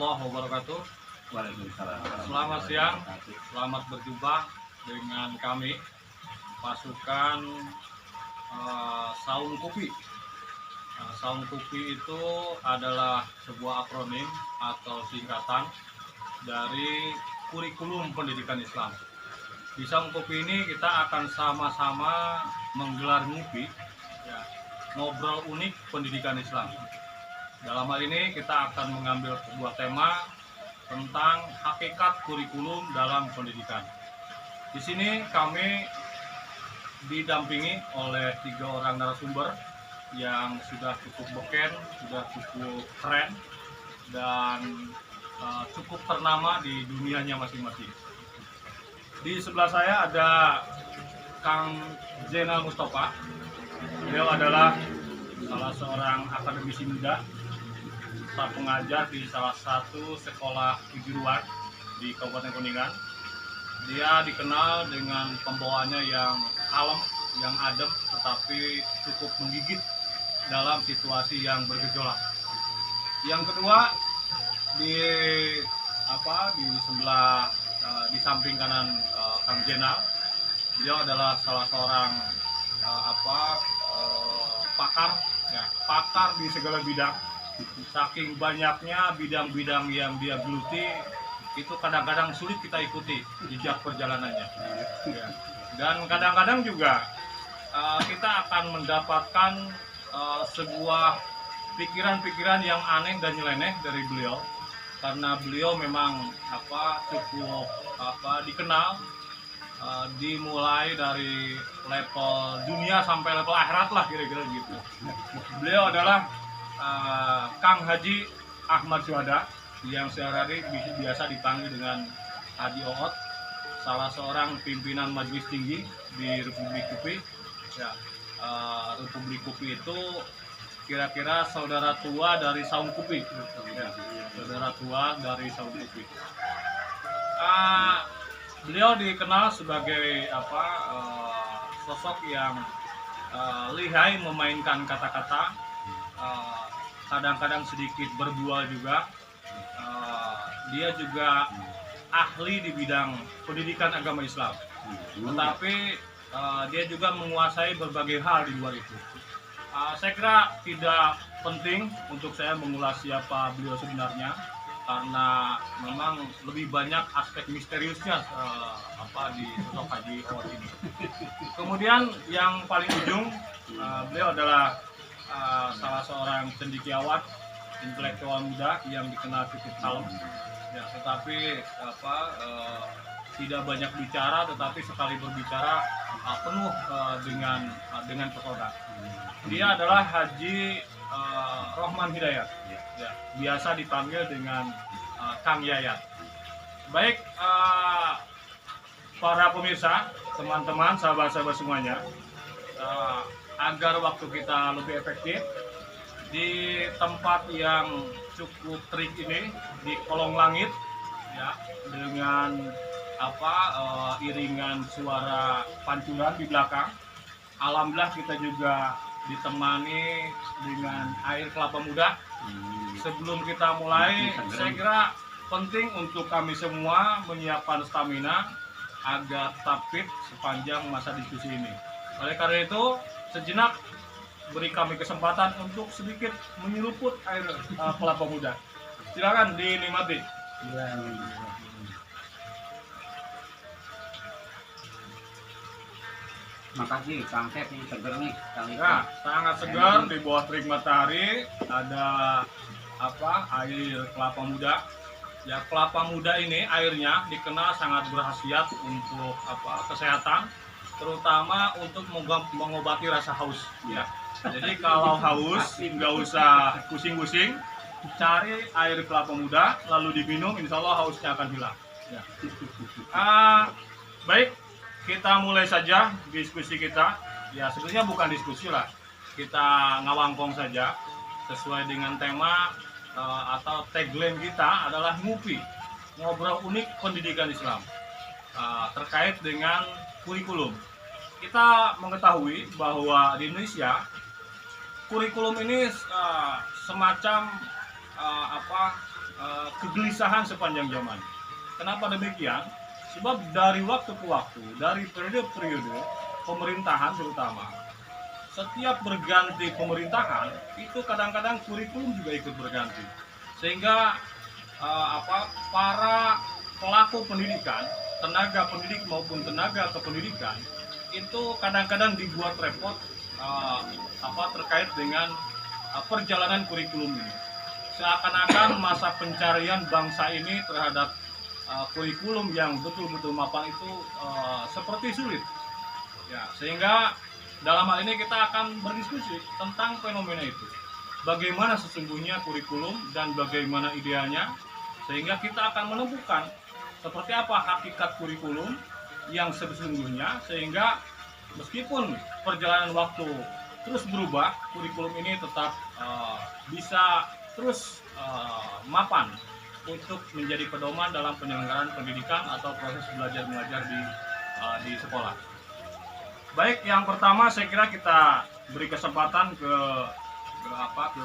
warahmatullahi wabarakatuh. Waalaikumsalam. Selamat siang, selamat berjumpa dengan kami pasukan Saung Kupi. Saung Kupi itu adalah sebuah akronim atau singkatan dari kurikulum pendidikan Islam. Di Saung Kupi ini kita akan sama-sama menggelar ngupi, ya, ngobrol unik pendidikan Islam. Dalam hal ini kita akan mengambil sebuah tema tentang hakikat kurikulum dalam pendidikan. Di sini kami didampingi oleh 3 orang narasumber yang sudah cukup beken, sudah cukup keren, dan cukup ternama di dunianya masing-masing. Di sebelah saya ada Kang Zainal Mustafa. Beliau adalah salah seorang akademisi muda, staf pengajar di salah satu sekolah kejuruan di Kabupaten Kuningan. Dia dikenal dengan pembawaannya yang kalem, yang adem, tetapi cukup menggigit dalam situasi yang bergejolak. Yang kedua, di sebelah di samping kanan Kang Jenal, beliau adalah salah seorang pakar di segala bidang. Saking banyaknya bidang-bidang yang dia geluti, itu kadang-kadang sulit kita ikuti jejak perjalanannya. Ya. Dan kadang-kadang juga kita akan mendapatkan sebuah pikiran-pikiran yang aneh dan nyeleneh dari beliau, karena beliau memang cukup dikenal dimulai dari level dunia sampai level akhirat lah, kira-kira gitu. Beliau adalah Kang Haji Ahmad Syuhada, yang sehari-hari biasa dipanggil dengan Haji Oot, salah seorang pimpinan majelis tinggi di Republik Kupi. Ya, Republik Kupi itu kira-kira saudara tua dari Saung Kupi. Ya, saudara tua dari Saung Kupi. Beliau dikenal sebagai sosok yang lihai memainkan kata-kata, kadang-kadang sedikit berbual juga. Dia juga ahli di bidang pendidikan agama Islam, tetapi dia juga menguasai berbagai hal di luar itu. Saya kira tidak penting untuk saya mengulas siapa beliau sebenarnya, karena memang lebih banyak aspek misteriusnya di sosok Haji Oot ini. Kemudian yang paling ujung, beliau adalah salah seorang cendekiawan, intelektual muda yang dikenal cukup kalem, ya, tetapi tidak banyak bicara, tetapi sekali berbicara penuh dengan pesona. Dia adalah Haji Rohman Hidayat, ya, biasa dipanggil dengan Kang Yayat. Baik, para pemirsa, teman-teman, sahabat-sahabat semuanya, agar waktu kita lebih efektif di tempat yang cukup terik ini, di kolong langit, ya, dengan iringan suara pancuran di belakang. Alhamdulillah kita juga ditemani dengan air kelapa muda. Sebelum kita mulai, saya kira penting untuk kami semua menyiapkan stamina agar tetap fit sepanjang masa diskusi ini. Oleh karena itu, sejenak beri kami kesempatan untuk sedikit menyeruput air kelapa muda. Silakan dinikmati. Makasih, Kang Sep, ini seger nih. Nah, sangat segar di bawah terik matahari. Ada air kelapa muda. Ya, kelapa muda ini airnya dikenal sangat berkhasiat untuk kesehatan, terutama untuk mengobati rasa haus. Ya. Jadi kalau haus nggak usah pusing-pusing, cari air kelapa muda lalu diminum, insya Allah hausnya akan hilang. Ya. Baik, kita mulai saja diskusi kita. Ya, sebenarnya bukan diskusi lah, kita ngawangkong saja sesuai dengan tema atau tagline kita adalah ngupi, ngobrol unik pendidikan Islam, terkait dengan kurikulum. Kita mengetahui bahwa di Indonesia kurikulum ini semacam kegelisahan sepanjang zaman. Kenapa demikian? Sebab dari waktu ke waktu, dari periode-periode pemerintahan terutama, setiap berganti pemerintahan itu kadang-kadang kurikulum juga ikut berganti, sehingga para pelaku pendidikan, tenaga pendidik maupun tenaga kependidikan itu kadang-kadang dibuat repot terkait dengan perjalanan kurikulum ini. Seakan-akan masa pencarian bangsa ini terhadap kurikulum yang betul-betul mapan itu seperti sulit. Ya, sehingga dalam hal ini kita akan berdiskusi tentang fenomena itu. Bagaimana sesungguhnya kurikulum dan bagaimana idealnya, sehingga kita akan menemukan seperti apa hakikat kurikulum yang sesungguhnya, sehingga meskipun perjalanan waktu terus berubah, kurikulum ini tetap bisa terus mapan untuk menjadi pedoman dalam penyelenggaraan pendidikan atau proses belajar mengajar di sekolah. Baik, yang pertama saya kira kita beri kesempatan ke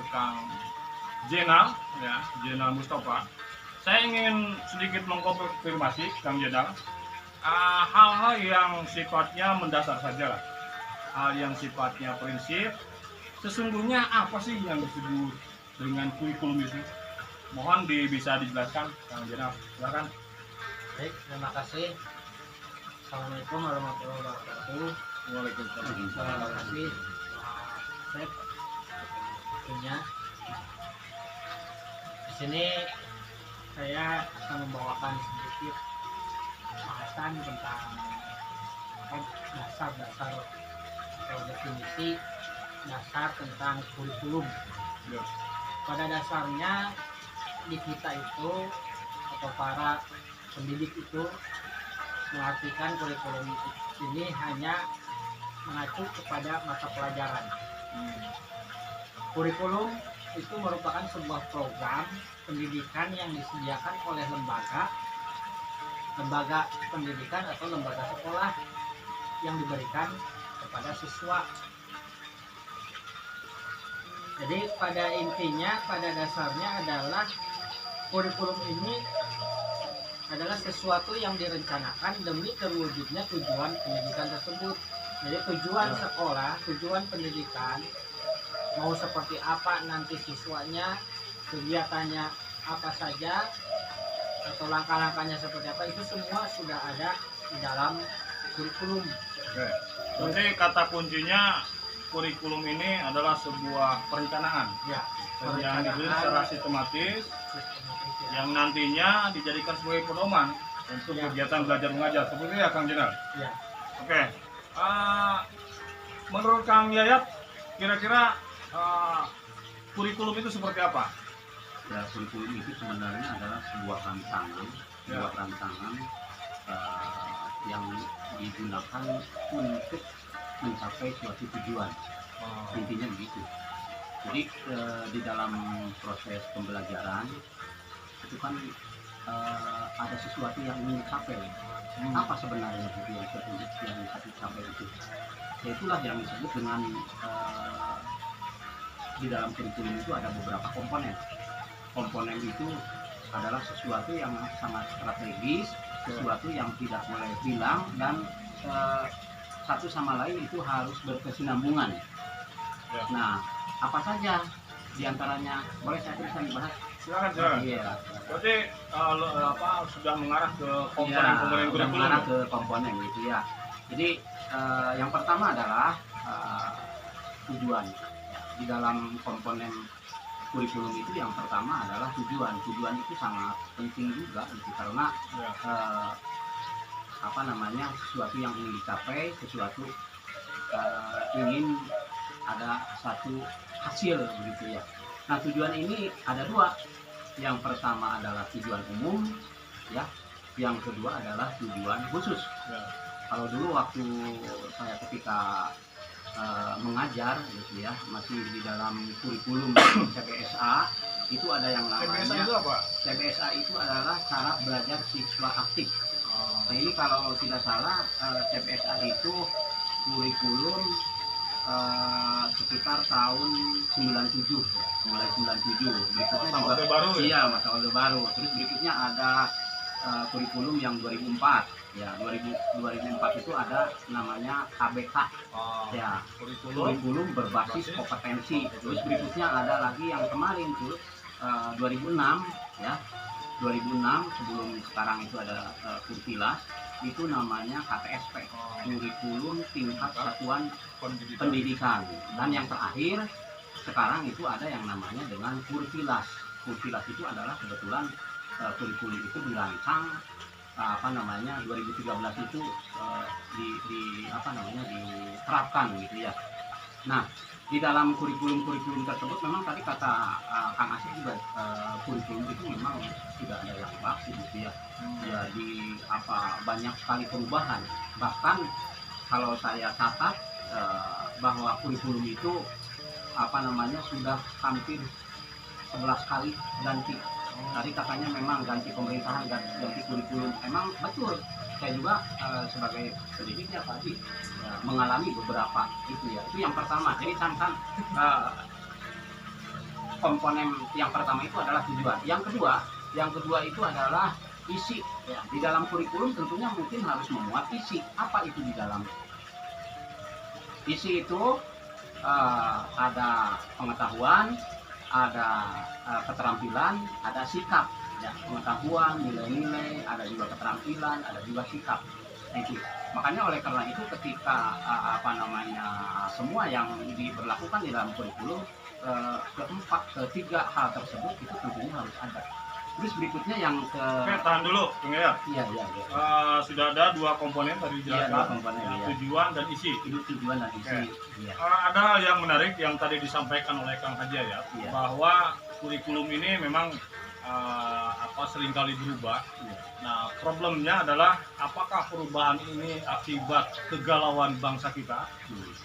Kang Jenal, ya, Jenal Mustafa. Saya ingin sedikit mengkonfirmasi Kang Jenal, hal-hal yang sifatnya mendasar saja lah, hal yang sifatnya prinsip. Sesungguhnya apa sih yang disebut dengan kurikulum itu? Mohon bisa dijelaskan, Kang Jenal. Silakan. Baik, terima kasih. Assalamualaikum warahmatullahi wabarakatuh. Waalaikumsalam. Terima kasih, Chef. Tentunya di sini saya akan membawakan sedikit bahasan tentang dasar-dasar atau definisi dasar tentang kurikulum. Ya. Pada dasarnya di kita itu atau para pendidik itu mengartikan kurikulum ini hanya mengacu kepada mata pelajaran. Kurikulum itu merupakan sebuah program pendidikan yang disediakan oleh lembaga pendidikan atau lembaga sekolah yang diberikan kepada siswa. Jadi pada intinya, pada dasarnya adalah kurikulum ini adalah sesuatu yang direncanakan demi terwujudnya tujuan pendidikan tersebut. Jadi tujuan sekolah, tujuan pendidikan, mau seperti apa nanti siswanya, kegiatannya apa saja, atau langkah-langkahnya seperti apa, itu semua sudah ada di dalam kurikulum. Oke. Jadi kata kuncinya kurikulum ini adalah sebuah perencanaan Ya, yang disusun secara sistematis yang nantinya dijadikan sebagai pedoman untuk Ya. kegiatan belajar mengajar. Seperti ya, Kang Jenal. Ya. Oke. Menurut Kang Yayat, kira-kira kurikulum itu seperti apa? Ya, kurikulum itu sebenarnya adalah sebuah rancangan, yang digunakan untuk mencapai suatu tujuan. Intinya begitu. Jadi di dalam proses pembelajaran itu kan ada sesuatu yang ingin dicapai. Apa sebenarnya tujuan yang dicapai itu? Ya itulah yang disebut dengan di dalam kurikulum itu ada beberapa komponen. Komponen itu adalah sesuatu yang sangat strategis, sesuatu yang tidak boleh hilang, dan satu sama lain itu harus berkesinambungan. Ya. Nah, apa saja diantaranya? Boleh saya tuliskan dibahas? Silakan. Iya. Berarti sudah mengarah ke komponen-komponen Sudah kurikulum. mengarah ke komponen gitu ya. Jadi yang pertama adalah tujuan. Di dalam komponen kurikulum itu yang pertama adalah tujuan. Tujuan itu sangat penting juga gitu, karena Ya. sesuatu yang ingin dicapai, sesuatu ingin ada satu hasil begitu ya. Nah, tujuan ini ada dua. Yang pertama adalah tujuan umum, ya. Yang kedua adalah tujuan khusus. Ya. Kalau dulu waktu saya ketika mengajar gitu ya, masih di dalam kurikulum CBSA, itu ada yang TBSA itu namanya apa? CBSA itu adalah cara belajar siswa aktif. Nah, ini kalau tidak salah CBSA itu kurikulum sekitar tahun 97 ya. mulai 97. Berikutnya Masa juga Orde Baru ya? iya, masa Orde Baru. Terus berikutnya ada kurikulum yang 2004. Ya, 2004 itu ada namanya KBK. Ya, kurikulum berbasis kompetensi. Terus berikutnya ada lagi yang kemarin tuh 2006 ya. 2006 sebelum sekarang itu ada Kurtilas, itu namanya KTSP, kurikulum tingkat satuan pendidikan. Dan yang terakhir sekarang itu ada yang namanya dengan Kurtilas. Kurtilas itu adalah kebetulan kurikulum itu dirancang 2013 itu diterapkan gitu ya. Nah, di dalam kurikulum tersebut memang tadi kata Kang Asep juga kurikulum itu memang tidak ada yang baku gitu ya. Jadi banyak sekali perubahan. Bahkan kalau saya catat bahwa kurikulum itu sudah hampir 11 kali ganti. Tadi katanya memang ganti pemerintahan, ganti kurikulum. Emang betul. Saya juga sebagai pendidiknya tadi mengalami beberapa itu ya. Itu yang pertama. Jadi cantan komponen yang pertama itu adalah tujuan. Yang kedua itu adalah isi. Ya. Di dalam kurikulum tentunya mungkin harus memuat isi. Apa itu di dalam? Isi itu ada pengetahuan, ada keterampilan, ada sikap. Ya, pengetahuan, nilai-nilai, ada juga keterampilan, ada juga sikap. Itu. Makanya oleh karena itu ketika semua yang diberlakukan di dalam kurikulum ketiga hal tersebut itu tentunya harus ada. Terus berikutnya yang ke tahan dulu, Bung Yayat. Iya. Sudah ada 2 komponen tadi dijelaskan. Iya, 2 komponen, ya. Tujuan dan isi. Itu tujuan dan isi. Iya. Ada hal yang menarik yang tadi disampaikan oleh Kang Haji ya, bahwa kurikulum ini memang seringkali berubah. Nah, problemnya adalah apakah perubahan ini akibat kegalauan bangsa kita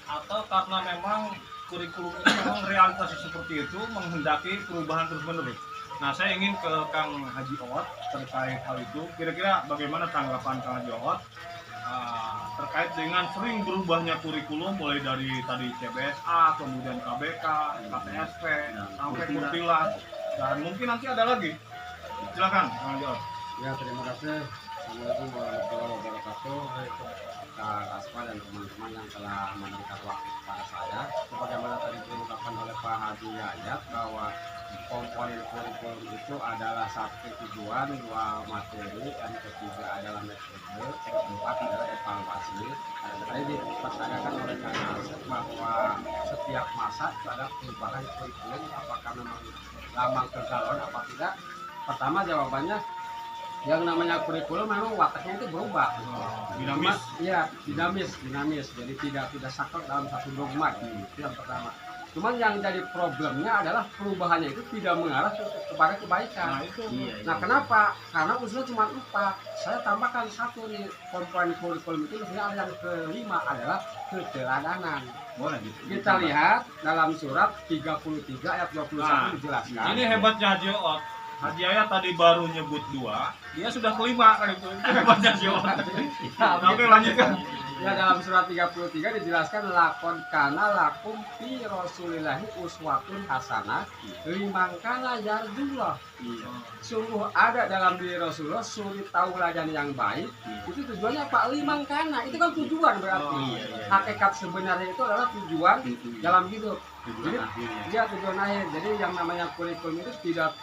atau karena memang kurikulum ini memang realitasnya seperti itu menghendaki perubahan terus-menerus. Nah, saya ingin ke Kang Haji Owat terkait hal itu. Kira-kira bagaimana tanggapan Kang Haji Owat terkait dengan sering berubahnya kurikulum mulai dari tadi CBSA, kemudian KBK, KTSP, sampai Kurtilas, dan mungkin nanti ada lagi. Silakan, Kang Haji Owat. Ya, terima kasih. Assalamualaikum warahmatullahi wabarakatuh. Kak Asma dan teman-teman yang telah memberikan waktu kepada saya. Sebagaimana tadi diungkapkan oleh Pak Haji Yayat bahwa komponen kurikulum itu adalah 1 tujuan, 2 materi, dan ketiga adalah metode, keempat adalah evaluasi. Tadi dipertanyakan oleh Kak Asep bahwa setiap masa itu ada perubahan kurikulum, apakah memang lama kegalauan apa tidak. Pertama jawabannya, yang namanya kurikulum memang wataknya itu berubah. Dinamis. Iya, dinamis. Jadi tidak saklek dalam satu dogma. Itu yang pertama. Cuman yang jadi problemnya adalah perubahannya itu tidak mengarah kepada kebaikan. Nah, kenapa? Karena usulnya cuma 4. Saya tambahkan 1 nih, komponen kurikulum itu misalnya yang kelima adalah keteladanan. Boleh gitu. Kita lihat dalam surat 33 ayat 21 dijelaskan. Ini hebatnya Haji Owat. Haji Yayat tadi baru nyebut 2, dia sudah kelima kan itu. Hebatnya Haji Owat. Oke, lanjutkan. Ya, dalam surat 33 dijelaskan lakon kana lakum fi rasulillahi uswatun hasanah liman kana yarjullah. Sungguh ada dalam diri Rasulullah suri tauladan yang baik. Itu tujuannya apa? Liman kana. Itu kan tujuan berarti. Hakikat sebenarnya itu adalah tujuan dalam hidup. Jadi dia tujuan akhir. Jadi yang namanya kurikulum itu tidak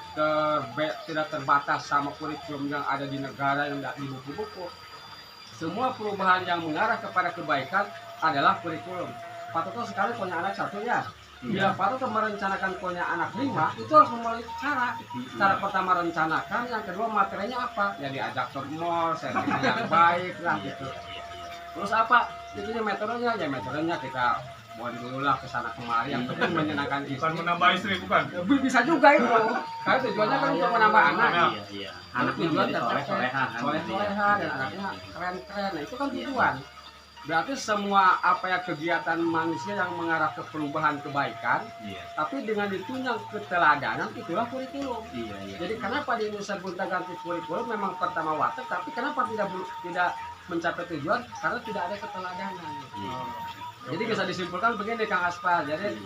terbatas sama kurikulum yang ada di negara yang tidak di buku-buku. Semua perubahan yang mengarah kepada kebaikan adalah kurikulum. Pak Toto sekali punya anak 1 ya. Bila Pak Toto merencanakan punya anak 5, itu harus memiliki cara. Cara pertama rencanakan, yang kedua materinya apa? Ya diajak ke mall, servisnya yang baik lah gitu. Terus apa? Itu metodenya, kita buat dulu lah kesana kemari, yang penting menyenangkan istri. Bukan menambah istri, bukan? Bisa juga itu. Karena tujuannya kan untuk menambah anak. Anak tujuan soleh-solehan dan anaknya keren-keren. Nah, itu kan tujuan. Berarti semua kegiatan manusia yang mengarah ke perubahan kebaikan, tapi dengan ditunjang keteladanan, itulah kurikulum. Jadi kenapa di Indonesia gonta ganti kurikulum memang pertama watak, tapi kenapa tidak mencapai tujuan? Karena tidak ada keteladanan. Jadi bisa disimpulkan begini Kang Aspar. Jadi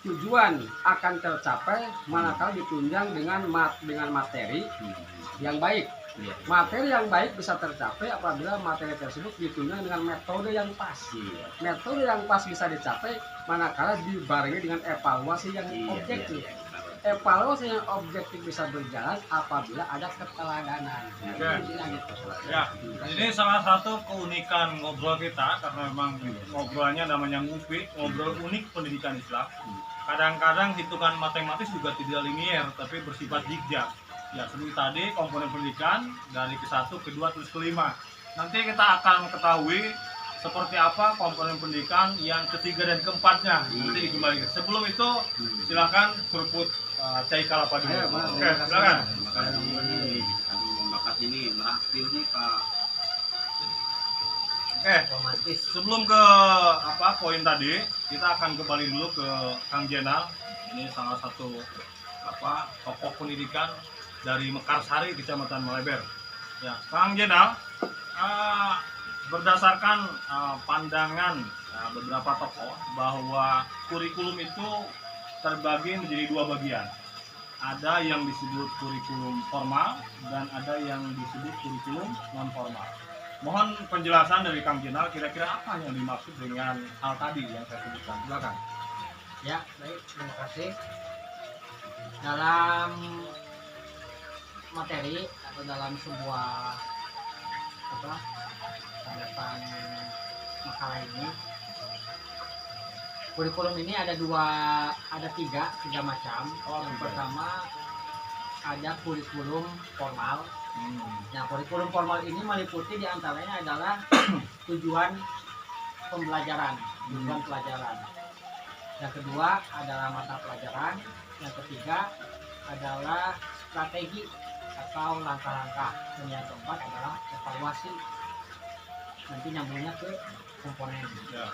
tujuan akan tercapai manakala ditunjang dengan materi yang baik. Iya. Materi yang baik bisa tercapai apabila materi tersebut ditunjang dengan metode yang pas. Iya. Metode yang pas bisa dicapai manakala dibarengi dengan evaluasi yang objektif. Iya. Evaluasi yang objektif bisa berjalan apabila ada keteladanan. Oke. Intinya gitu. Ya, ini salah satu keunikan ngobrol kita karena memang ngobrolnya namanya ngupi, ngobrol unik pendidikan Islam. Kadang-kadang hitungan matematis juga tidak linier, tapi bersifat zigzag. Ya, seperti tadi komponen pendidikan dari ke-1, ke-2, terus ke-5. Nanti kita akan ketahui seperti apa komponen pendidikan yang ketiga dan keempatnya. Nanti kembali. Sebelum itu silakan seruput cai kalapa dulu. Ayo, Oke, silakan. Terima kasih. Aduh, makasih nih meraktir nih Pak. Oke, Romantis. sebelum ke poin tadi, kita akan kembali dulu ke Kang Jenal. Ini salah satu tokoh pendidikan dari Mekarsari, Kecamatan Maleber. Ya, Kang Jenal, berdasarkan pandangan beberapa tokoh bahwa kurikulum itu terbagi menjadi dua bagian. Ada yang disebut kurikulum formal dan ada yang disebut kurikulum non formal. Mohon penjelasan dari Kang Jenal, kira-kira apa yang dimaksud dengan hal tadi yang saya sebutkan. Silakan. Ya, baik, terima kasih. Dalam materi atau dalam sebuah tanggapan makalah ini, kurikulum ini ada tiga macam. Yang pertama ada kurikulum formal. Nah, kurikulum formal ini meliputi diantaranya adalah tujuan pembelajaran, tujuan pelajaran. Yang kedua adalah mata pelajaran. Yang ketiga adalah strategi atau langkah-langkah. Dan yang keempat adalah evaluasi. Nanti nyambungnya ke komponen. Ya.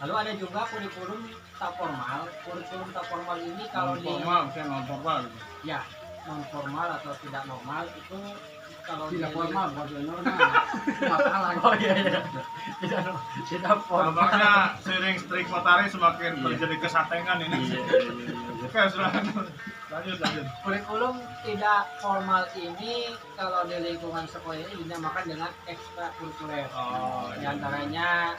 Lalu ada juga kurikulum tak formal. Kurikulum tak formal ini kalau Non formal, saya non formal. ya non formal atau tidak normal itu kalau Tidak di- formal, bukan normal. Masalah. Oh iya iya. Tidak formal. Tampaknya sering strik matahari semakin terjadi kesatengan ini. Oke, silakan. Lanjut. Kurikulum tidak formal ini kalau di lingkungan sekolah ini dinamakan dengan ekstrakurikuler. Oh, Di antaranya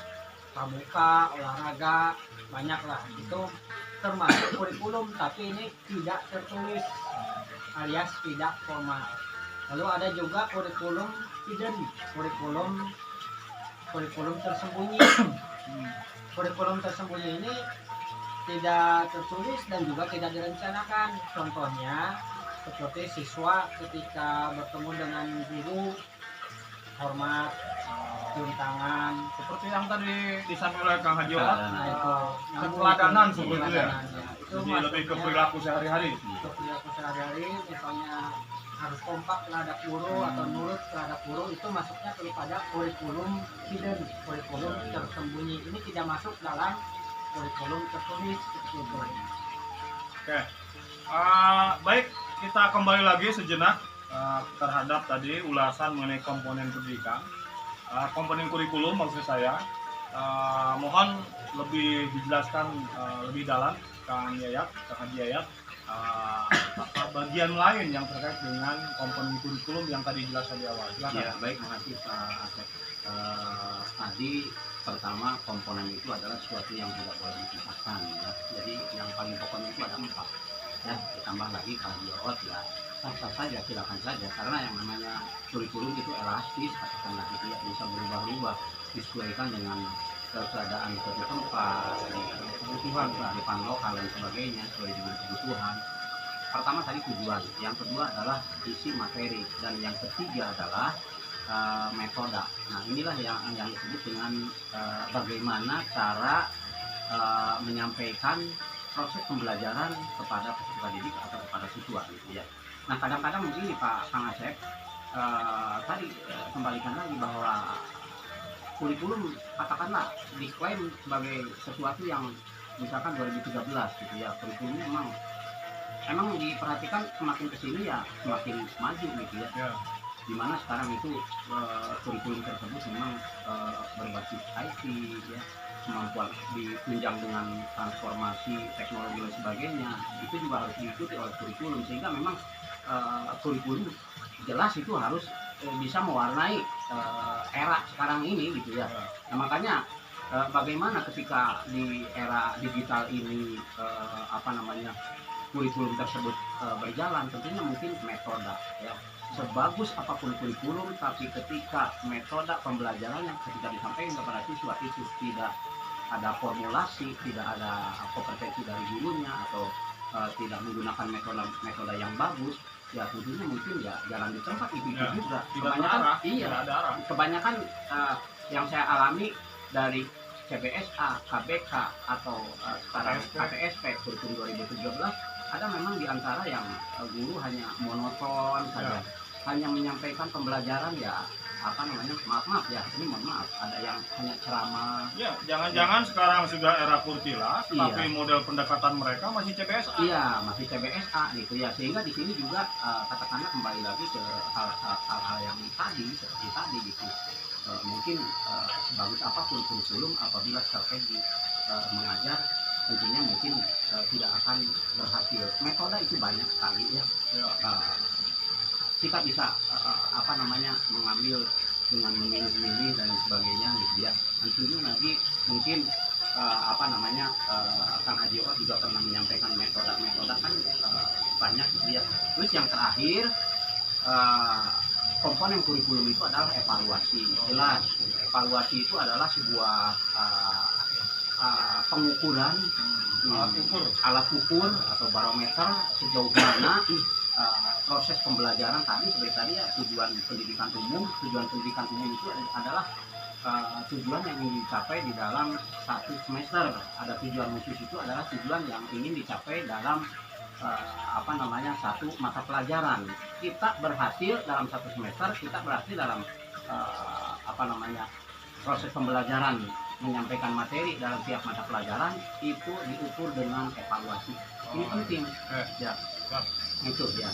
pramuka, olahraga, banyak lah. Itu termasuk kurikulum, tapi ini tidak tertulis alias tidak formal. Lalu ada juga kurikulum hidden, kurikulum tersembunyi. Kurikulum tersembunyi ini tidak tertulis dan juga tidak direncanakan. Contohnya seperti siswa ketika bertemu dengan guru hormat, cium tangan, seperti yang tadi disampaikan oleh Kang Haji Ohat, nah itu keteladanan seperti itu ya. Itu Jadi lebih ke maksudnya perilaku sehari-hari. ke perilaku sehari-hari, misalnya harus kompak terhadap guru atau nurut terhadap guru, itu masuknya kepada kurikulum hidden, kurikulum tersembunyi. Ini tidak masuk dalam kurikulum tertulis seperti itu. Oke. Baik, kita kembali lagi sejenak terhadap tadi ulasan mengenai komponen pendidikan. Komponen kurikulum maksud saya. Mohon lebih dijelaskan lebih dalam Kang Haji Yayat, bagian lain yang terkait dengan komponen kurikulum yang tadi jelaskan di awal. Silakan. Ya, baik, makasih Pak Asep. Tadi pertama komponen itu adalah sesuatu yang tidak boleh dipisahkan ya. Jadi yang paling pokoknya itu ada 4 ya, ditambah lagi kalau diawat ya sah-sah saja, silakan saja, karena yang namanya kurikulum itu elastis, katakanlah itu ya, bisa berubah-ubah disesuaikan dengan keadaan suatu tempat, kebutuhan kearifan lokal dan sebagainya sesuai dengan kebutuhan. Pertama tadi tujuan, yang kedua adalah isi materi, dan yang ketiga adalah metode. Nah, inilah yang disebut dengan bagaimana cara menyampaikan proses pembelajaran kepada peserta didik atau kepada siswa gitu ya. Nah, kadang-kadang begini Pak Kang Asep, tadi kembalikan lagi bahwa kurikulum katakanlah diklaim sebagai sesuatu yang misalkan 2013 gitu ya, kurikulum emang diperhatikan semakin kesini ya semakin maju gitu ya. Ya. Dimana sekarang itu kurikulum tersebut memang berbasis IT ya, kemampuan ditunjang dengan transformasi teknologi dan sebagainya, itu juga harus diikuti oleh kurikulum, sehingga memang kurikulum jelas itu harus bisa mewarnai era sekarang ini gitu ya. Nah, makanya bagaimana ketika di era digital ini kurikulum tersebut berjalan, tentunya mungkin metode ya. Sebagus apapun kurikulum, tapi ketika metode pembelajaran yang ketika disampaikan kepada siswa itu tidak ada formulasi, tidak ada kompetensi dari gurunya, atau tidak menggunakan metode yang bagus, ya tentunya mungkin ya jalan di tempat itu Ya, juga. tidak Kebanyakan ada arah, iya, tidak ada arah. kebanyakan yang saya alami dari CBSA, KBK, atau sekarang KTSP kurikulum 2013, ada memang di antara yang guru hanya monoton saja, hanya menyampaikan pembelajaran ya maaf ya, ini mohon maaf, ada yang hanya ceramah. Ya, jangan-jangan sekarang sudah era kurtilas, Iya. tapi model pendekatan mereka masih CBSA. Iya, masih CBSA gitu ya, sehingga di sini juga katakanlah kembali lagi ke hal-hal yang tadi seperti tadi gitu. Mungkin sebagus apapun kurikulum, apabila strategi mengajar, tentunya mungkin tidak akan berhasil. Metode itu banyak sekali ya. Kita bisa mengambil dengan memilih-milih dan sebagainya gitu ya. Tentunya lagi mungkin Kang Haji Oat juga pernah menyampaikan metode kan banyak gitu ya. Terus yang terakhir komponen kurikulum itu adalah evaluasi. Jelas, evaluasi itu adalah sebuah pengukuran, alat ukur atau barometer sejauh mana proses pembelajaran tadi, seperti tadi ya, tujuan pendidikan umum itu adalah tujuan yang ingin dicapai di dalam satu semester. Ada tujuan khusus, itu adalah tujuan yang ingin dicapai dalam satu mata pelajaran. Kita berhasil dalam satu semester, kita berhasil dalam proses pembelajaran, menyampaikan materi dalam tiap mata pelajaran, itu diukur dengan evaluasi. Ini penting ya. Itu ya.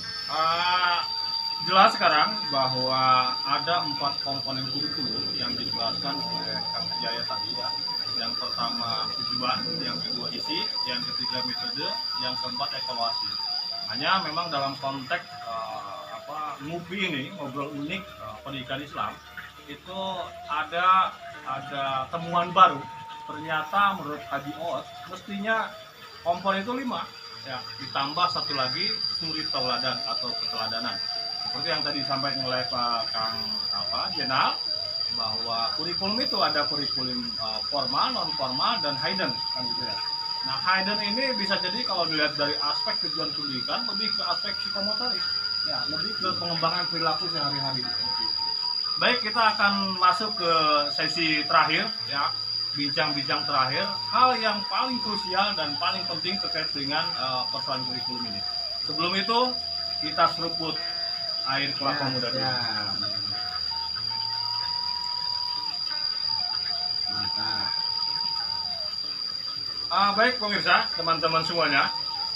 Jelas sekarang bahwa ada 4 komponen kurikulum yang dijelaskan oleh Kang Jaya tadi ya. Yang pertama tujuan, yang kedua isi, yang ketiga metode, yang keempat evaluasi. Hanya memang dalam konteks ngopi ini, ngobrol unik pendidikan Islam, itu ada temuan baru. Ternyata menurut Haji Oat mestinya komponen itu 5 ya, ditambah satu lagi suri tauladan atau keteladanan. Seperti yang tadi disampaikan oleh Pak Kang Jenal, bahwa kurikulum itu ada kurikulum formal, non formal, dan hidden kan gitu ya. Nah, hidden ini bisa jadi kalau dilihat dari aspek tujuan pendidikan lebih ke aspek psikomotorik ya, lebih ke pengembangan perilaku sehari-hari. Baik, kita akan masuk ke sesi terakhir ya, bincang-bincang terakhir, hal yang paling krusial dan paling penting terkait dengan persoalan kurikulum ini. Sebelum itu kita seruput air kelapa muda dulu. Mantap. Baik pemirsa, teman-teman semuanya,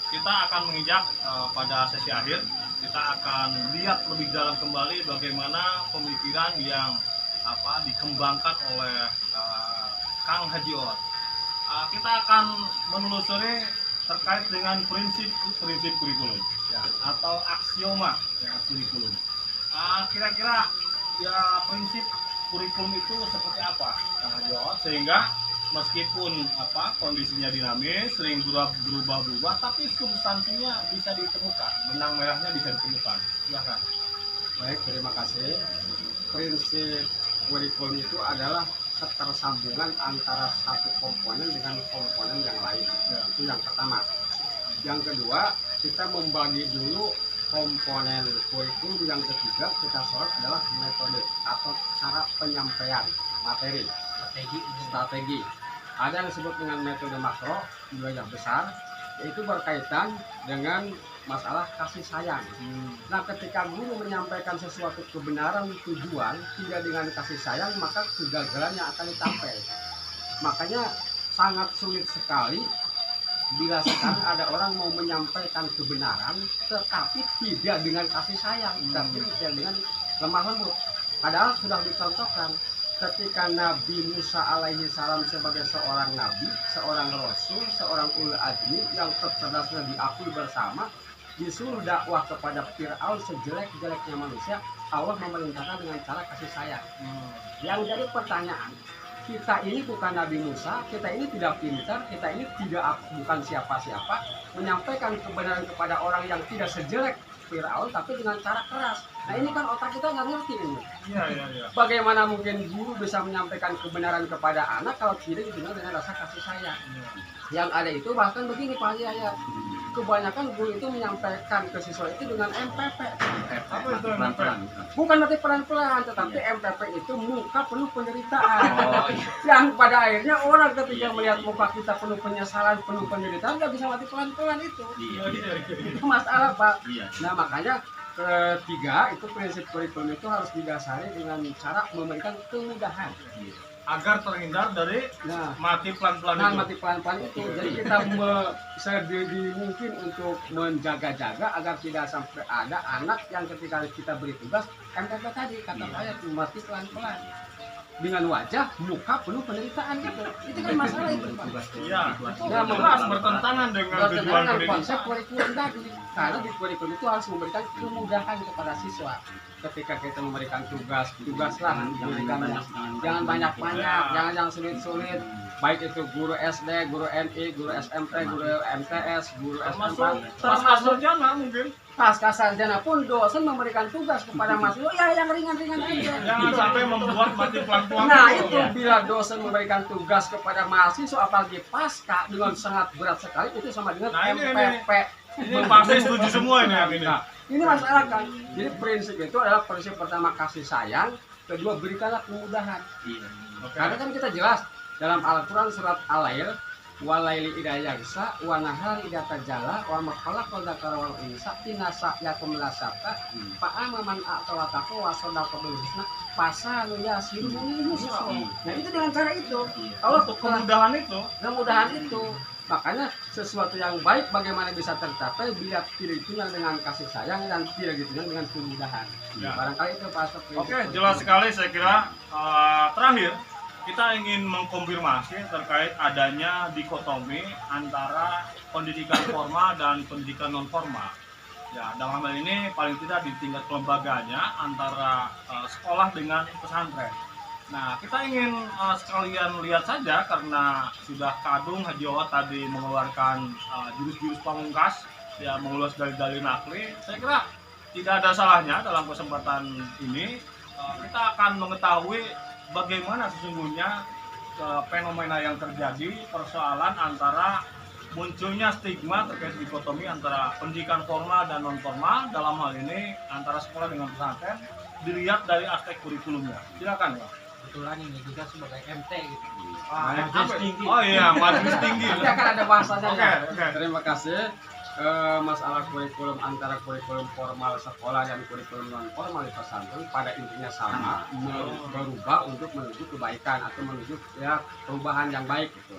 kita akan menginjak pada sesi akhir. Kita akan lihat lebih dalam kembali bagaimana pemikiran yang dikembangkan oleh Kang Haji Oat. Kita akan menelusuri terkait dengan prinsip kurikulum ya, atau aksioma ya, kurikulum. Kira-kira ya prinsip kurikulum itu seperti apa, Kang Haji Oat, sehingga meskipun kondisinya dinamis, sering berubah-ubah, tapi substansinya bisa ditemukan, benang merahnya bisa ditemukan. Silakan. Baik, terima kasih. Prinsip kurikulum itu adalah ketersambungan antara satu komponen dengan komponen yang lain. Itu yang pertama. Yang kedua, kita membagi dulu komponen kurikulum. Yang ketiga, kita sorot adalah metode atau cara penyampaian materi, strategi. Ada yang disebut dengan metode makro, yang besar, yaitu berkaitan dengan masalah kasih sayang. Nah, ketika guru menyampaikan sesuatu kebenaran tujuan tidak dengan kasih sayang, maka kegagalan yang akan dicapai. Makanya sangat sulit sekali bila sekarang ada orang mau menyampaikan kebenaran tetapi tidak dengan kasih sayang, tapi tidak dengan lemah lembut. Padahal sudah dicontohkan ketika Nabi Musa alaihi salam sebagai seorang nabi, seorang rasul, seorang ulul azmi yang tercerdasnya diakui bersama, disuruh dakwah kepada Fir'aun sejelek-jeleknya manusia, Allah memerintahkan dengan cara kasih sayang. Yang jadi pertanyaan, kita ini bukan Nabi Musa, kita ini tidak pintar, kita ini bukan siapa-siapa, menyampaikan kebenaran kepada orang yang tidak sejelek Fir'aun tapi dengan cara keras. Nah ini kan otak kita nggak ngerti ini. Iya. Bagaimana mungkin guru bisa menyampaikan kebenaran kepada anak kalau tidak didengar dengan rasa kasih sayang? Yang ada itu bahkan begini Pak Haji Ayat. Kebanyakan guru itu menyampaikan ke siswa itu dengan MPP. Apa itu Pelan-pelan. Bukan nanti pelan-pelan, tetapi MPP itu muka penuh penderitaan. Oh, iya. Yang pada akhirnya orang ketika melihat muka kita penuh penyesalan, penuh penderitaan, nggak bisa mati pelan-pelan itu. Iya. Itu masalah Pak. Iya. Nah makanya ketiga itu prinsip kurikulum itu harus didasari dengan cara memberikan kemudahan. Agar terhindar dari Nah, mati pelan-pelan nah itu. mati pelan-pelan itu. Jadi kita sedini mungkin untuk menjaga-jaga agar tidak sampai ada anak yang ketika kita beri tugas MPP tadi kata saya mati pelan-pelan dengan wajah muka penuh penderitaan gitu. Itu kan masalah itu Pak. Iya. Ya, Jelas bertentangan dengan tujuan Bertentangan dengan pendidikan. konsep kurikulum tadi. Karena di kurikulum itu harus memberikan kemudahan kepada siswa. Ketika kita memberikan tugaslah memberikan jangan banyak-banyak, jangan sulit-sulit. Baik itu guru SD, guru NI, guru SMP, guru MTS, guru SMA, Termasuk sarjana mungkin. pasca sarjana pun dosen memberikan tugas kepada mahasiswa ya yang ringan-ringan aja. Jangan sampai membuat mati pelan-pelan. Nah itu bila dosen memberikan tugas kepada mahasiswa apalagi pasca dengan sangat berat sekali itu sama dengan Nah, ini. MPP. Ini pasti setuju semua ini yang ini. Nah, ini masalah kan. Jadi prinsip itu adalah prinsip pertama kasih sayang, kedua berikanlah kemudahan. Oke. Karena kan kita jelas dalam Al-Quran surat Al-Lail, walaili idza yagsa wa nahari idza tajalla wa ma khalaqal dzakara wal unsa inna sa'yakum lasyatta fa amman a'tala taqwa wa sadaqa bil husna fasanu yasiru yusra. Nah itu dengan cara itu. Allah Untuk kemudahan itu. kemudahan itu. Makanya sesuatu yang baik bagaimana bisa tercapai bila tidak ditunjang dengan kasih sayang dan tidak ditunjang dengan kemudahan. Ya. Barangkali itu Pak Astagfir. Oke, jelas sekali saya kira. Terakhir, kita ingin mengkonfirmasi terkait adanya dikotomi antara pendidikan formal dan pendidikan non formal. Ya, dalam hal ini paling tidak di tingkat kelembagaannya antara sekolah dengan pesantren. Nah, kita ingin sekalian lihat saja karena sudah kadung Haji Owa tadi mengeluarkan jurus-jurus pamungkas, ya mengulas dalil-dalil nakli. Saya kira tidak ada salahnya dalam kesempatan ini kita akan mengetahui bagaimana sesungguhnya fenomena yang terjadi, persoalan antara munculnya stigma terkait dikotomi antara pendidikan formal dan non formal, dalam hal ini antara sekolah dengan pesantren, dilihat dari aspek kurikulumnya. Silakan ya. Kebetulan ini juga sebagai MT gitu. Majelis tinggi. Oh iya, majelis tinggi. Nanti akan ada bahasanya. Oke, ya. oke. Terima kasih. Masalah kurikulum antara kurikulum formal sekolah dan kurikulum non formal di pesantren pada intinya sama, berubah untuk menuju kebaikan atau menuju ya perubahan yang baik gitu.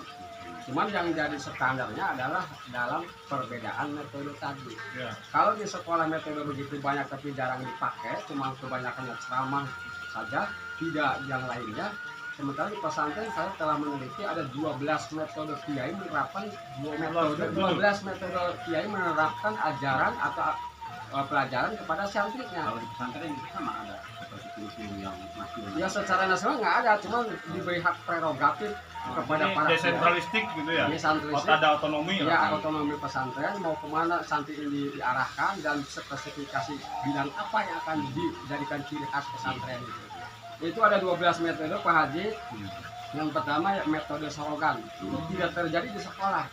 Cuman yang jadi standarnya adalah dalam perbedaan metode tadi. Ya. Kalau di sekolah metode begitu banyak tapi jarang dipakai, cuma kebanyakannya ceramah saja, tidak yang lainnya. Sementara di pesantren saya telah meneliti ada 12 metode kiai menerapkan 12 metode kiai menerapkan ajaran atau pelajaran kepada santrinya. Kalau di pesantren itu sama ada seperti kurikulum yang nasional. Ya secara nasional nggak ada, cuma diberi hak prerogatif kepada Ini para desentralistik gitu ya. kiai. Santri Ada otonomi ya otonomi pesantren mau kemana santri ini diarahkan dan spesifikasi bidang apa yang akan dijadikan ciri khas pesantren itu ada 12 metode Pak Haji. Yang pertama ya metode sorogan, tidak terjadi di sekolah.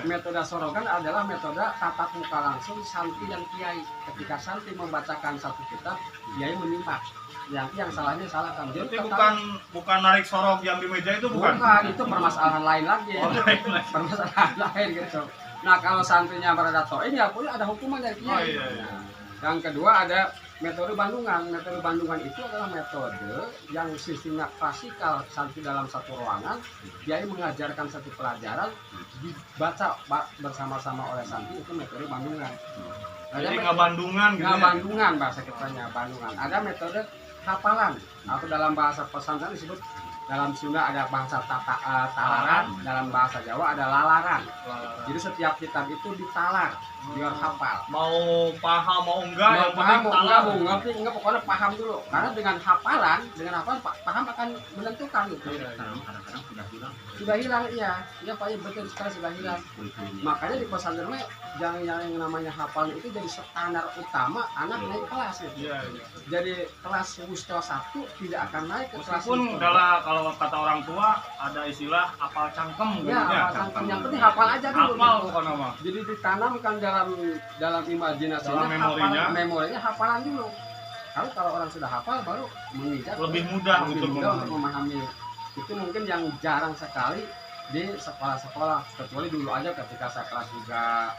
Metode sorogan adalah metode tatap muka langsung santri dan kiai. Ketika santri membacakan satu kitab, kiai menyimak. Yang salahnya salah kan. Jadi bukan narik sorok yang di meja itu bukan. Bukan, itu permasalahan lain lagi. Oh, lain lagi. Permasalahan lain gitu. Nah kalau santrinya berada toin ya ada hukuman dari Oh kiai. iya. Yang kedua ada metode bandungan. Metode bandungan itu adalah metode yang sistemnya klasikal, santri dalam satu ruangan, kiai mengajarkan satu pelajaran, dibaca bersama-sama oleh santri, itu metode bandungan. Jadi nggak bandungan gitu. Nggak Ya? bandungan bahasa kitanya bandungan. Ada metode hafalan atau dalam bahasa pesantren disebut, dalam Sunda ada bahasa talaran, dalam bahasa Jawa ada lalaran. Jadi setiap kitab itu ditalar biar hafal. Mau paham mau enggak, Mau yang paham penting mau talar. enggak, mau ngerti enggak, pokoknya paham dulu. Karena dengan hafalan paham akan menentukan gitu. Sekarang kadang-kadang sudah hilang Sudah hilang, iya Pak, iya, betul sekali, sudah hilang. kurikulumnya. Makanya di pesantren mah yang namanya hafal itu jadi standar utama anak naik kelas gitu. Iya, iya. Jadi kelas Wusta 1 tidak akan naik ke kelas Meskipun Wusta adalah kalau kata orang tua ada istilah apal cangkem gitu ya, ya. hafal cangkem. Yang penting hafal aja dulu. Hafal gitu. bukan nama. Jadi ditanamkan dalam imajinasinya, Dalam memorinya. memorinya hafalan dulu. Kalau orang sudah hafal baru menginjak Lebih mudah lebih untuk mudah untuk memahami. Itu mungkin yang jarang sekali di sekolah-sekolah, kecuali dulu aja ketika saya kelas juga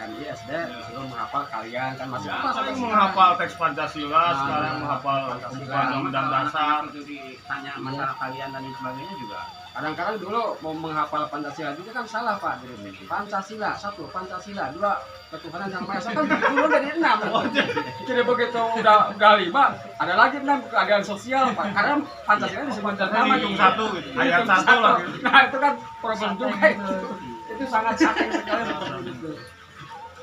MI SD disuruh menghafal kalian kan masih Ya, apa saya sampai menghafal teks Pancasila, Nah, sekarang menghafal Pancasila. pembukaan undang-undang dasar. Itu ditanya masalah kalian dan lain sebagainya juga. kadang-kadang dulu mau menghafal Pancasila juga kan salah Pak. Jadi Pancasila 1, Pancasila 2, ketuhanan yang maha esa kan dulu dari 6. Jadi begitu udah 5 ada lagi 6 keadaan sosial Pak. Karena Pancasila disebut nama Hitung satu gitu, ayat Hitung satu lah. Nah itu kan problem juga itu sangat sakit sekali seperti itu.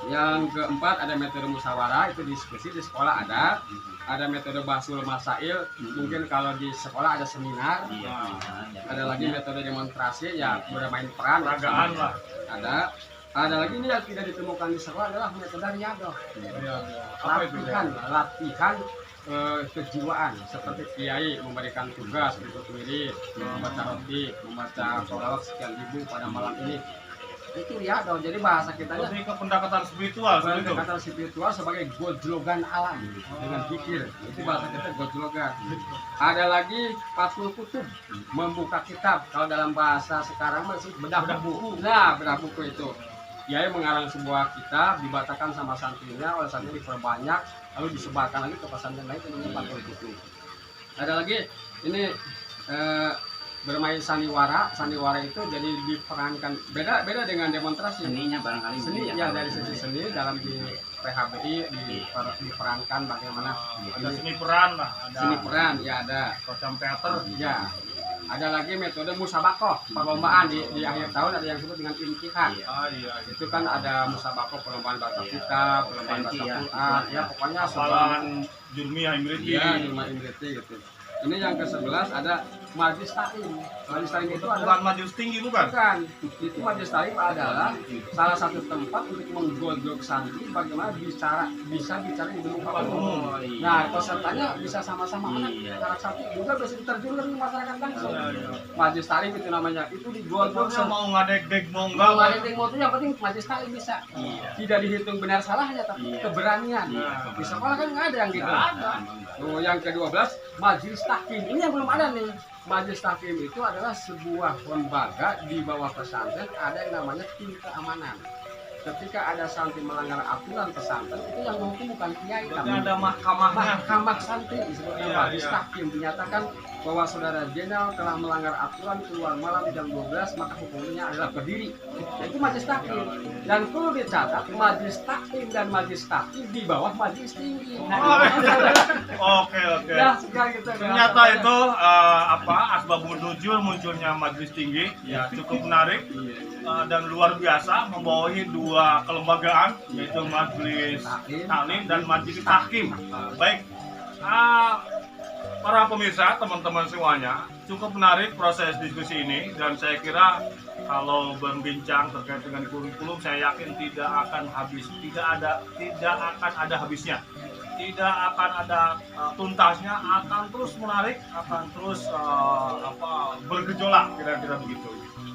Yang keempat ada metode musyawarah, itu diskusi di sekolah ada metode bahsul masail, mungkin kalau di sekolah ada seminar, Iya. ada lagi metode demonstrasi ya bermain peran, Peragaan lah. ada lagi ini yang tidak ditemukan di sekolah adalah metode riadoh, Iya, iya. Apa itu? latihan kejiwaan, seperti kiai memberikan tugas untuk wirid, membaca roti, membaca sholawat sekian ribu pada malam ini, itu riadoh. Jadi bahasa kita Lebih ke pendekatan spiritual seperti itu. kata spiritual sebagai gojlogan alam dengan pikir, itu bahasa kita gojlogan. Ada lagi fathul kutub, membuka kitab, kalau dalam bahasa sekarang masih bedah buku. Nah, bedah buku itu Kiai mengarang sebuah kitab, dibacakan sama santrinya, oleh santri diperbanyak, lalu disebarkan lagi ke pesantren lain, itu namanya fathul kutub. Ada lagi ini bermain sandiwara itu jadi diperankan beda dengan demonstrasi. Seninya barangkali Seni mungkin ya dari sisi seni dalam di PHBI diperankan bagaimana Ada seni peran lah, ada seni peran ya ada semacam teater. ya ada lagi metode musabakoh perlombaan di akhir tahun ada yang disebut dengan imtihan. Ah iya, gitu. Itu kan ada musabakoh perlombaan baca kitab, perlombaan baca Iya. Quran, ya pokoknya Hafalan Jurmiyah Imriti. ya cuma Imriti gitu. Ini yang ke-11 ada majlis taklim. Majlis taklim itu Bukan adalah majelis tinggi bukan? bukan. Itu majlis taklim adalah salah satu tempat untuk menggodok santri bagaimana bisa bicara di muka umum. iya. Nah, pesertanya bisa sama-sama Iya. anak santri juga bisa diterjunkan ke masyarakat langsung. Iya, iya. Majlis taklim itu namanya. Itu digodok Pokoknya mau ngadek-dek mau Kalau enggak. ada yang mau itu yang penting majlis taklim bisa. Iya. Tidak dihitung benar salahnya tapi Iya. keberanian. Iya. Di sekolah kan nggak ada yang gitu. Nggak ada. Oh, yang ke-12 majelis tahkim. Ini yang belum ada nih. Majelis tahkim itu adalah sebuah lembaga di bawah pesantren, ada yang namanya tim keamanan. Ketika ada santri melanggar aturan pesantren, itu yang menghukum bukan kiai, Berarti tapi ada mahkamahnya. mahkamah santri disebutnya Iya, majelis iya. tahkim, dinyatakan bahwa saudara jenderal telah melanggar aturan keluar malam jam 12, maka hukumnya adalah berdiri. Nah, itu majelis tahkim. Dan perlu dicatat majelis tahkim dan majelis tahkim di bawah majelis tinggi. Oke, oke. Ya, sekarang kita Ternyata itu asbabun nuzul munculnya majelis tinggi ya cukup menarik dan luar biasa, membawahi dua kelembagaan yaitu majelis taklim dan majelis tahkim. Baik, para pemirsa, teman-teman semuanya, cukup menarik proses diskusi ini dan saya kira kalau berbincang terkait dengan kurikulum saya yakin tidak akan ada habisnya. Tidak akan ada tuntasnya, akan terus menarik, akan terus bergejolak kira-kira begitu.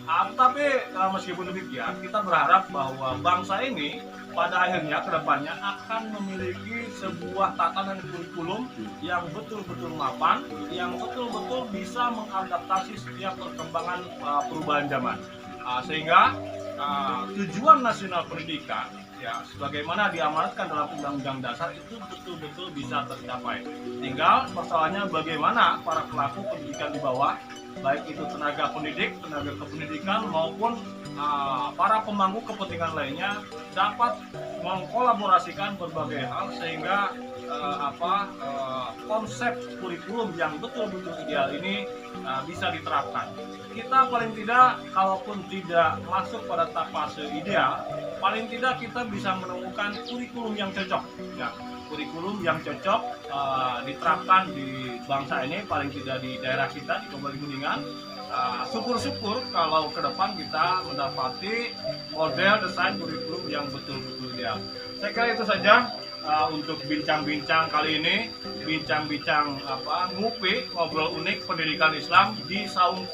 Tapi meskipun demikian, kita berharap bahwa bangsa ini pada akhirnya kedepannya akan memiliki sebuah tatanan kurikulum yang betul-betul mapan, yang betul-betul bisa mengadaptasi setiap perkembangan perubahan zaman. Sehingga tujuan nasional pendidikan ya sebagaimana diamanatkan dalam Undang-Undang Dasar itu betul-betul bisa tercapai. Tinggal persoalannya bagaimana para pelaku pendidikan di bawah baik itu tenaga pendidik, tenaga kependidikan maupun para pemangku kepentingan lainnya dapat mengkolaborasikan berbagai hal sehingga konsep kurikulum yang betul-betul ideal ini bisa diterapkan. Kita paling tidak, kalaupun tidak masuk pada tahap fase ideal, paling tidak kita bisa menemukan kurikulum yang cocok. Ya, kurikulum yang cocok diterapkan di bangsa ini, paling tidak di daerah kita di Kabupaten Kuningan. Syukur-syukur kalau ke depan kita mendapati model desain kurikulum yang betul-betul ideal. Saya kira itu saja untuk bincang-bincang kali ini, bincang-bincang ngupi, ngobrol unik pendidikan Islam di Saung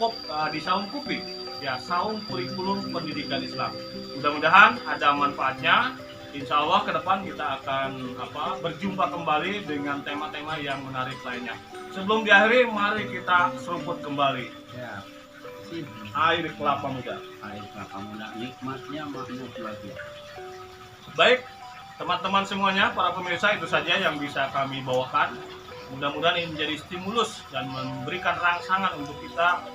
Kupi, ya, Saung Kurikulum Pendidikan Islam. Mudah-mudahan ada manfaatnya. Insya Allah ke depan kita akan berjumpa kembali dengan tema-tema yang menarik lainnya. Sebelum diakhiri, mari kita seruput kembali. Ya. Air kelapa muda. Air kelapa muda, nikmatnya makna luar biasa. Baik, teman-teman semuanya, para pemirsa, itu saja yang bisa kami bawakan. Mudah-mudahan ini menjadi stimulus dan memberikan rangsangan untuk kita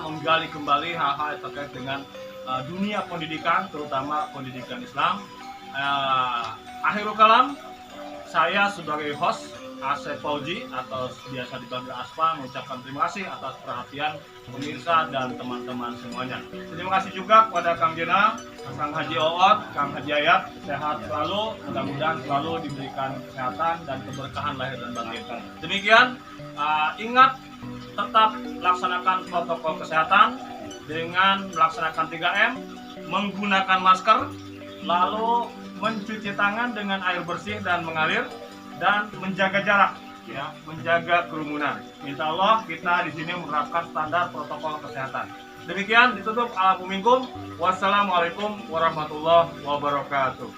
menggali kembali hal-hal terkait dengan dunia pendidikan, terutama pendidikan Islam. Akhirul kalam, saya sebagai host Asep Fauzi atau biasa dipanggil Aspa mengucapkan terima kasih atas perhatian pemirsa dan teman-teman semuanya. Terima kasih juga kepada Kang Jena, Kang Haji Oot, Kang Haji Ayat, sehat selalu, mudah-mudahan selalu diberikan kesehatan dan keberkahan lahir dan batin. Demikian, ingat tetap laksanakan protokol kesehatan dengan melaksanakan 3M, menggunakan masker, lalu mencuci tangan dengan air bersih dan mengalir, dan menjaga jarak, ya, menjaga kerumunan. Insya Allah kita di sini menerapkan standar protokol kesehatan. Demikian ditutup. Wassalamualaikum warahmatullahi wabarakatuh.